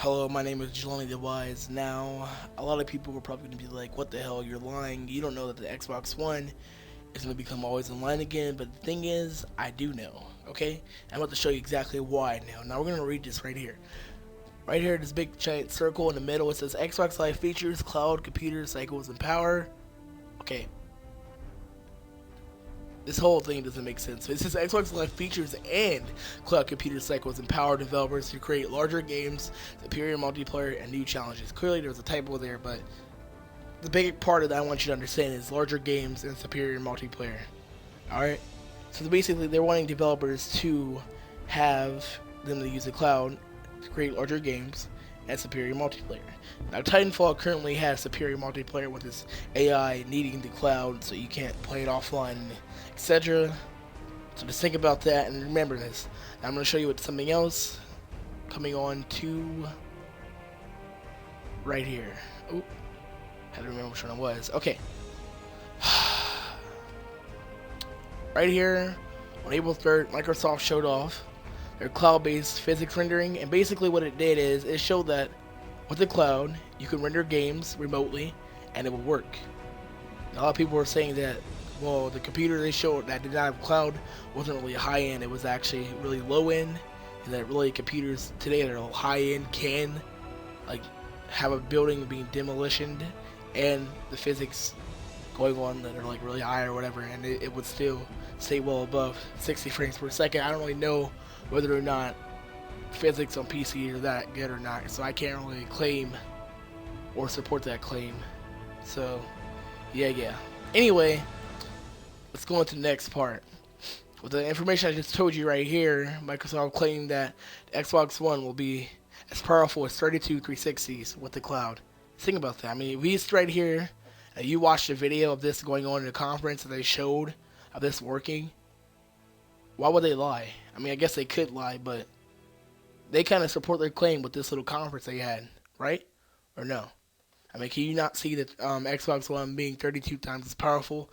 Hello, my name is JalaniTheWise. Now, a lot of people were probably going to be like, what the hell, you're lying. You don't know that the Xbox One is going to become always online again. But the thing is, I do know, okay? I'm about to show you exactly why now. Now, we're going to read this right here. Right here, this big giant circle in the middle, it says Xbox Live features, cloud, computer, cycles, and power. Okay. This whole thing doesn't make sense. It says Xbox Live features and cloud computer cycles empower developers to create larger games, superior multiplayer, and new challenges. Clearly, there's a typo there, but the big part of that I want you to understand is larger games and superior multiplayer. Alright? So basically, they're wanting developers to have them to use the cloud to create larger games and superior multiplayer. Now, Titanfall currently has superior multiplayer with its AI needing the cloud so you can't play it offline, etc. So just think about that and remember this. Now, I'm going to show you with something else coming on to right here. Oop, had to remember which one it was. Okay. Right here, on April 3rd, Microsoft showed off their cloud-based physics rendering, and basically what it did is it showed that with the cloud, you can render games remotely, and it will work. And a lot of people were saying that, well, the computer they showed that did not have cloud wasn't really high-end, it was actually really low-end, and that really computers today that are high-end can, like, have a building being demolitioned, and the physics going on that are, like, really high or whatever, and it would still stay well above 60 frames per second. I don't really know whether or not physics on PC are that good or not, so I can't really claim or support that claim. So yeah. Anyway, let's go into the next part. With the information I just told you right here, Microsoft claimed that the Xbox One will be as powerful as 32 360s with the cloud. Think about that. I mean, we just right here, and you watched a video of this going on in the conference that they showed of this working. Why would they lie? I mean, I guess they could lie, but they kind of support their claim with this little conference they had, right? Or no? I mean, can you not see that Xbox One being 32 times as powerful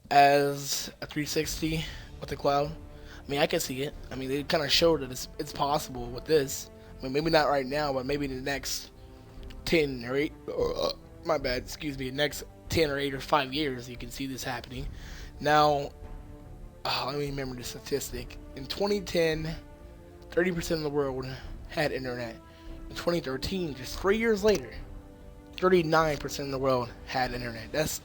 as a 360 with the cloud? I mean, I can see it. I mean, they kind of showed that it's possible with this. I mean, maybe not right now, but maybe in the next 10 or 8, my bad, excuse me, next 10 or 8 or 5 years, you can see this happening. Now, let me remember the statistic. In 2010, 30% of the world had internet. In 2013, just 3 years later, 39% of the world had internet. That's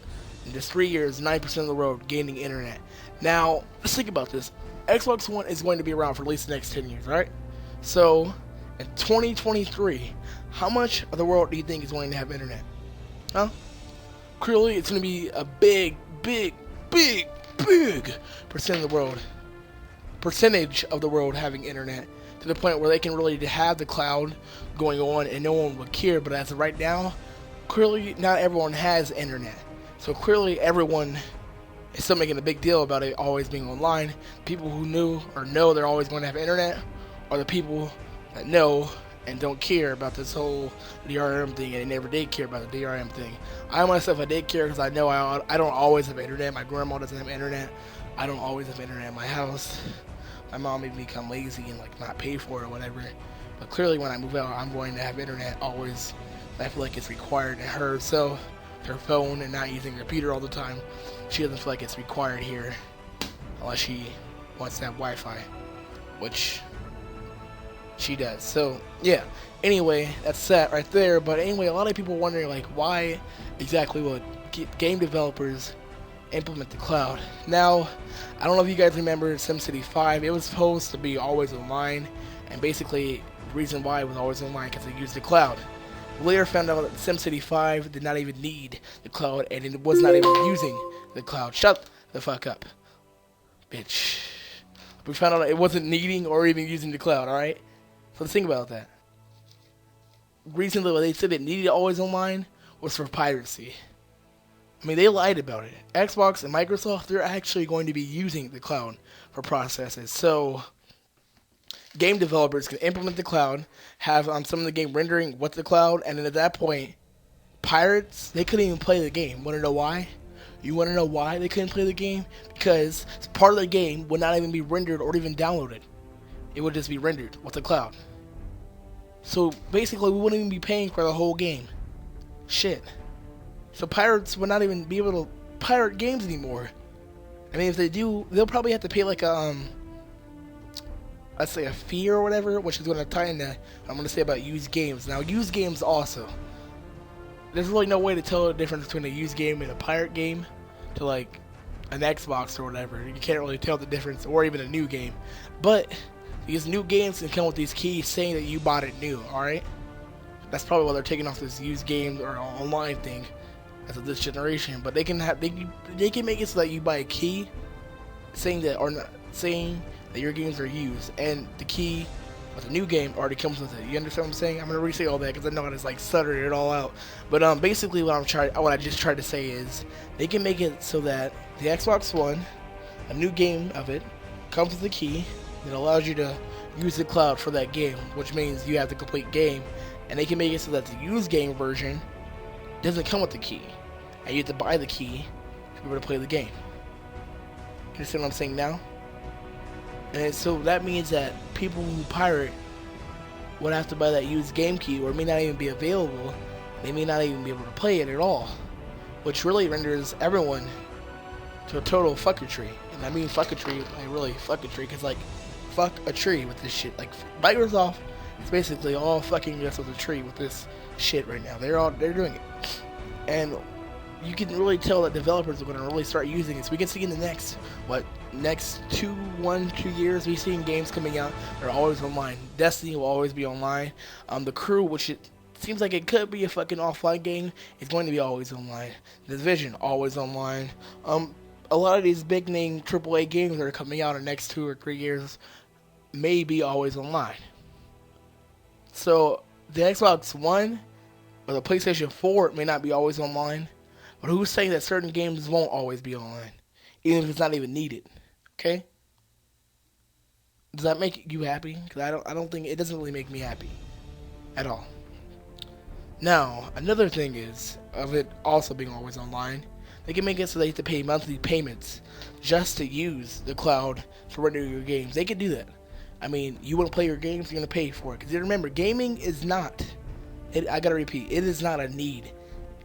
in just 3 years, 9% of the world gaining internet. Now, let's think about this. Xbox One is going to be around for at least the next 10 years, right? So, in 2023, how much of the world do you think is going to have internet? Huh? Clearly, it's going to be a big percentage of the world having internet, to the point where they can really have the cloud going on and no one would care. But as of right now, clearly not everyone has internet. So clearly everyone is still making a big deal about it always being online. People who knew or know they're always going to have internet are the people that know and don't care about this whole DRM thing, and they never did care about the DRM thing. I myself, I did care because I know I don't always have internet. My grandma doesn't have internet. I don't always have internet in my house. My mom made me become lazy and like not pay for it or whatever. But clearly when I move out, I'm going to have internet always. I feel like it's required in her. So her phone and not using her computer all the time, she doesn't feel like it's required here unless she wants to have Wi-Fi, which she does. So yeah, anyway, that's that right there. But anyway, a lot of people wondering like why exactly would game developers implement the cloud. Now, I don't know if you guys remember SimCity 5. It was supposed to be always online, and basically the reason why it was always online because it used the cloud. Later found out that SimCity 5 did not even need the cloud, and it was not even using the cloud. Shut the fuck up, bitch. We found out it wasn't needing or even using the cloud, alright? So think about that. Recently, when they said it needed always online was for piracy. I mean, they lied about it. Xbox and Microsoft, they're actually going to be using the cloud for processes. So, game developers can implement the cloud, have some of the game rendering with the cloud, and then at that point, pirates, they couldn't even play the game. Want to know why? You want to know why they couldn't play the game? Because part of the game would not even be rendered or even downloaded. It would just be rendered with the cloud. So basically, we wouldn't even be paying for the whole game. Shit. So pirates would not even be able to pirate games anymore. I mean, if they do, they'll probably have to pay like a let's say a fee or whatever, which is going to tie into I'm going to say about used games. Now, used games also, there's really no way to tell the difference between a used game and a pirate game to like an Xbox or whatever. You can't really tell the difference, or even a new game. But these new games can come with these keys saying that you bought it new. All right, that's probably why they're taking off this used games or online thing as of this generation. But they can have they can make it so that you buy a key saying that, or not saying that your games are used, and the key with the new game already comes with it. You understand what I'm saying? I'm gonna re-say all that because I know I just like stuttered it all out. But basically what I just tried to say is they can make it so that the Xbox One, a new game of it, comes with a key that allows you to use the cloud for that game, which means you have the complete game. And they can make it so that the used game version doesn't come with the key, and you have to buy the key to be able to play the game. You understand what I'm saying now? And so that means that people who pirate would have to buy that used game key, or it may not even be available. They may not even be able to play it at all, which really renders everyone to a total fuck a tree. And I mean fuck a tree, like really fuck a tree, because like fuck a tree with this shit. Like Microsoft is basically all fucking us with a tree with this shit right now. They're doing it, and you can really tell that developers are going to really start using it. So we can see in the next 2 years, we seeing games coming out that are always online. Destiny will always be online. The Crew, which it seems like it could be a fucking offline game, is going to be always online. The Division, always online. A lot of these big name AAA games that are coming out in the next 2 or 3 years may be always online. So the Xbox One or the PlayStation 4 may not be always online. But who's saying that certain games won't always be online, even if it's not even needed? Okay. Does that make you happy? Because I don't think it doesn't really make me happy at all. Now, another thing is of it also being always online. They can make it so they have to pay monthly payments just to use the cloud for rendering your games. They can do that. I mean, you want to play your games, you're gonna pay for it. Because remember, gaming is not. I gotta repeat, it is not a need.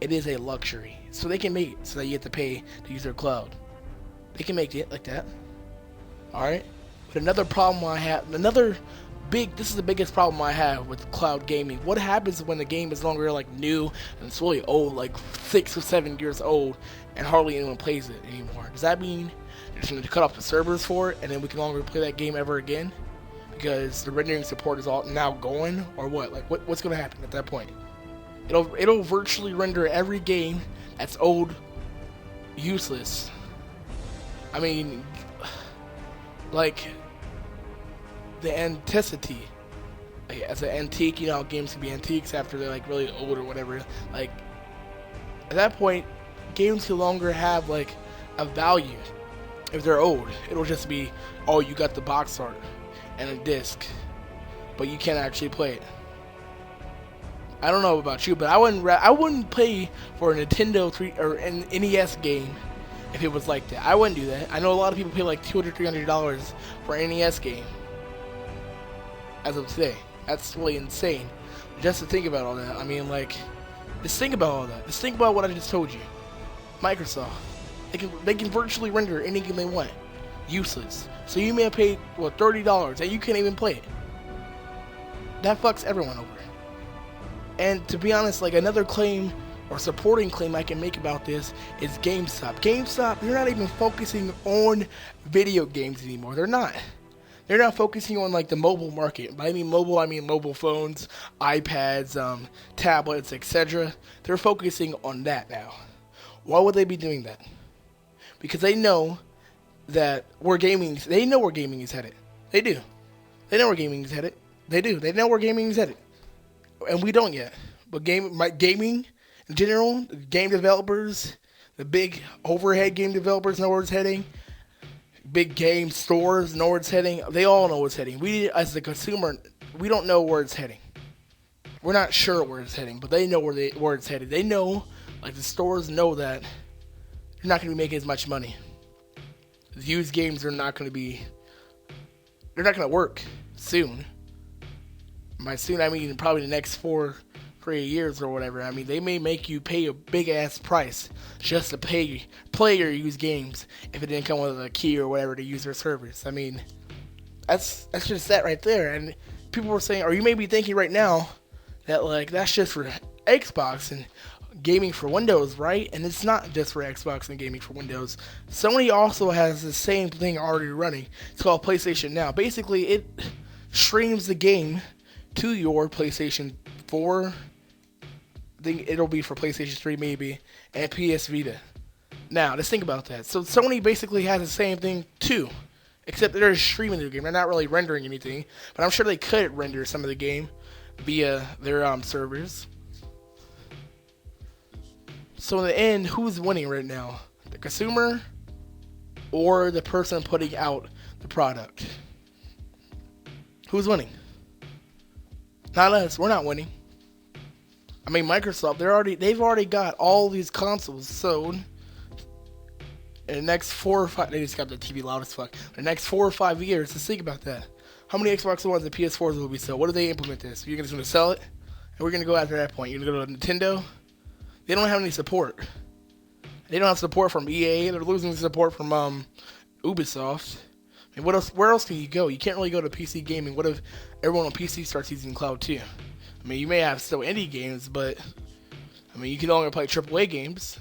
It is a luxury. So they can make it so that you have to pay to use their cloud. They can make it like that. Alright? But another problem I have, this is the biggest problem I have with cloud gaming. What happens when the game is longer like new and it's really old, like 6 or 7 years old, and hardly anyone plays it anymore? Does that mean they're just going to cut off the servers for it and then we can no longer play that game ever again? Because the rendering support is all now going? Or what? Like what's going to happen at that point? It'll virtually render every game that's old useless. I mean, like the antiquity, like, as an antique, you know, games can be antiques after they're like really old or whatever. Like at that point, games can no longer have like a value if they're old. It'll just be, oh, you got the box art and a disc, but you can't actually play it. I don't know about you, but I wouldn't pay for a Nintendo 3 or an NES game if it was like that. I wouldn't do that. I know a lot of people pay like $200, $300 for an NES game as of today. That's really insane. Just to think about all that. I mean, like, just think about all that. Just think about what I just told you. Microsoft, they can virtually render any game they want useless. So you may have paid $30 and you can't even play it. That fucks everyone over. And to be honest, like another claim or supporting claim I can make about this is GameStop. GameStop, they're not even focusing on video games anymore. They're not. They're not focusing on like the mobile market. By I mean mobile phones, iPads, tablets, etc. They're focusing on that now. Why would they be doing that? Because they know that they know where gaming is headed. They do. They know where gaming is headed. They do. They know where gaming is headed. And we don't yet. But gaming in general, game developers, the big overhead game developers know where it's heading. Big game stores know where it's heading. They all know where it's heading. We, as the consumer, we don't know where it's heading. We're not sure where it's heading, but they know where it's headed. They know, like the stores know that they're not going to be making as much money. The used games are not going to be, they're not going to work soon. By soon, I mean probably the next 4 years or whatever. I mean, they may make you pay a big ass price just to play or use games if it didn't come with a key or whatever to use their servers. I mean, that's just that right there. And people were saying, or you may be thinking right now that like that's just for Xbox and gaming for Windows, right? And it's not just for Xbox and gaming for Windows. Sony also has the same thing already running. It's called PlayStation Now. Basically, it streams the game to your PlayStation 4. I think it'll be for PlayStation 3 maybe, and PS Vita. Now, let's think about that. So Sony basically has the same thing too, except they're streaming the game. They're not really rendering anything, but I'm sure they could render some of the game via their servers. So in the end, who's winning right now? The consumer or the person putting out the product? Who's winning? Not us. We're not winning. I mean, Microsoft, they've already got all these consoles sold. In the next 4 or 5, they just got the TV loud as fuck. In the next 4 or 5 years, let's think about that. How many Xbox Ones and PS4s will be sold? What do they implement this? You're just going to sell it? And we're going to go after that point. You're going to go to Nintendo? They don't have any support. They don't have support from EA. They're losing support from Ubisoft. I mean, what else? Where else can you go? You can't really go to PC gaming. What if everyone on PC starts using cloud too? I mean, you may have still indie games, but I mean, you can only play AAA games.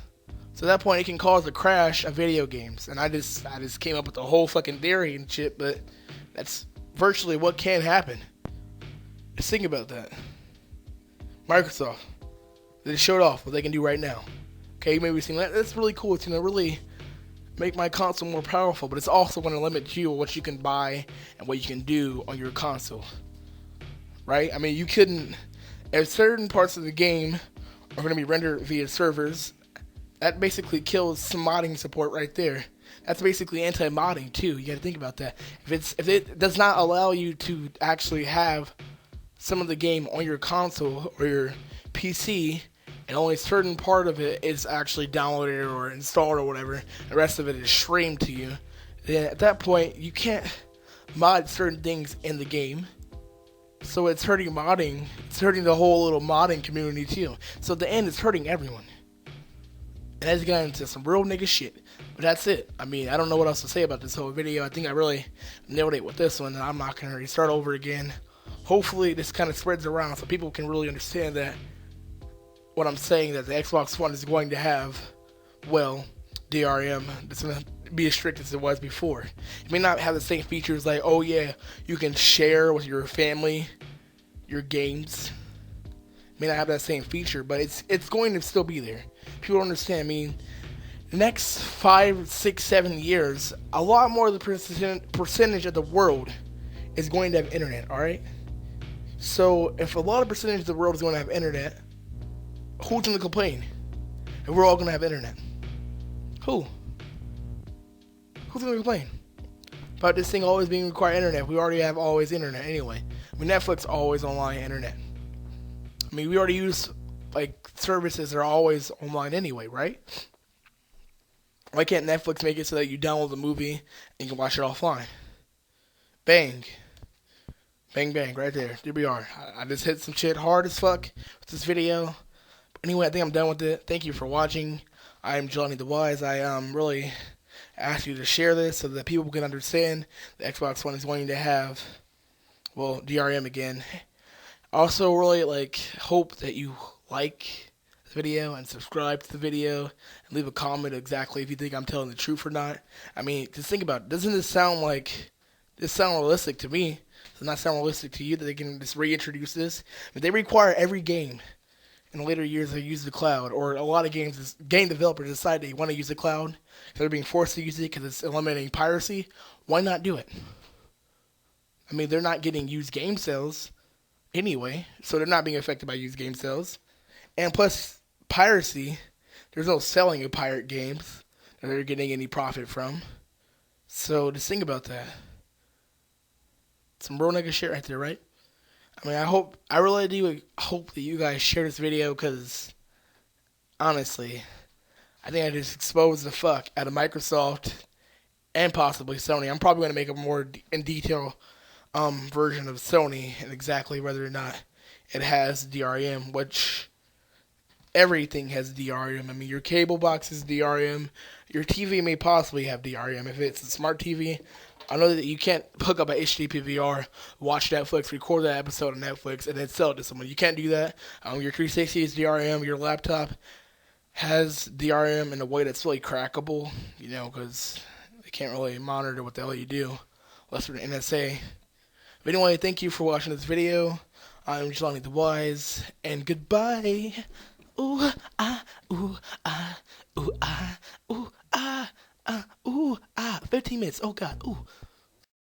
So at that point, it can cause a crash of video games. And I just came up with the whole fucking theory and shit, but that's virtually what can happen. Just think about that. Microsoft, they showed off what they can do right now. Okay, you may be saying that's really cool. It's gonna really make my console more powerful, but it's also going to limit you on what you can buy and what you can do on your console. Right? I mean, you couldn't. If certain parts of the game are going to be rendered via servers, that basically kills some modding support right there. That's basically anti-modding too. You got to think about that. If it does not allow you to actually have some of the game on your console or your PC, and only a certain part of it is actually downloaded or installed or whatever, the rest of it is streamed to you, then at that point, you can't mod certain things in the game. So it's hurting modding. It's hurting the whole little modding community too. So at the end, it's hurting everyone. And that's got into some real nigga shit. But that's it. I mean, I don't know what else to say about this whole video. I think I really nailed it with this one, and I'm not going to restart over again. Hopefully, this kind of spreads around so people can really understand that what I'm saying, that the Xbox One is going to have, well, DRM. It's going to be as strict as it was before. It may not have the same features like, oh yeah, you can share with your family your games. It may not have that same feature, but it's going to still be there. People don't understand. I mean, the next 5, 6, 7 years, a lot more of the percentage of the world is going to have internet, alright? So, if a lot of percentage of the world is going to have internet, who's going to complain? And we're all going to have internet. Who? Who's going to complain about this thing always being required internet? We already have always internet anyway. I mean, Netflix always online internet. I mean, we already use like services that are always online anyway, right? Why can't Netflix make it so that you download the movie and you can watch it offline? Bang. Bang, bang, right there. There we are. I just hit some shit hard as fuck with this video. Anyway, I think I'm done with it. Thank you for watching. I'm JalaniTheWise. I really ask you to share this so that people can understand the Xbox One is going to have, well, DRM again. Also, really hope that you like the video and subscribe to the video and leave a comment exactly if you think I'm telling the truth or not. I mean, just think about it. Doesn't this sound realistic to me? Does it not sound realistic to you that they can just reintroduce this? But they require every game in the later years to use the cloud, or a lot of game developers decide they want to use the cloud. They're being forced to use it because it's eliminating piracy. Why not do it? I mean, they're not getting used game sales anyway, so they're not being affected by used game sales. And plus, piracy, there's no selling of pirate games that they're getting any profit from. So just think about that. Some real nigga shit right there, right? I mean, I really do hope that you guys share this video, because honestly, I think I just exposed the fuck out of Microsoft and possibly Sony. I'm probably going to make a more in detail version of Sony and exactly whether or not it has DRM, which everything has DRM. I mean, your cable box is DRM. Your TV may possibly have DRM if it's a smart TV. I know that you can't hook up a HD PVR, watch Netflix, record that episode on Netflix, and then sell it to someone. You can't do that. Your 360 is DRM. Your laptop has DRM in a way that's really crackable, because they can't really monitor what the hell you do, unless we're NSA. But anyway, thank you for watching this video. I'm JalaniTheWise, and goodbye. Ooh, ah, ooh, ah, ooh, ah, ooh, ah, ooh, ah. 15 minutes. Oh, God. Ooh.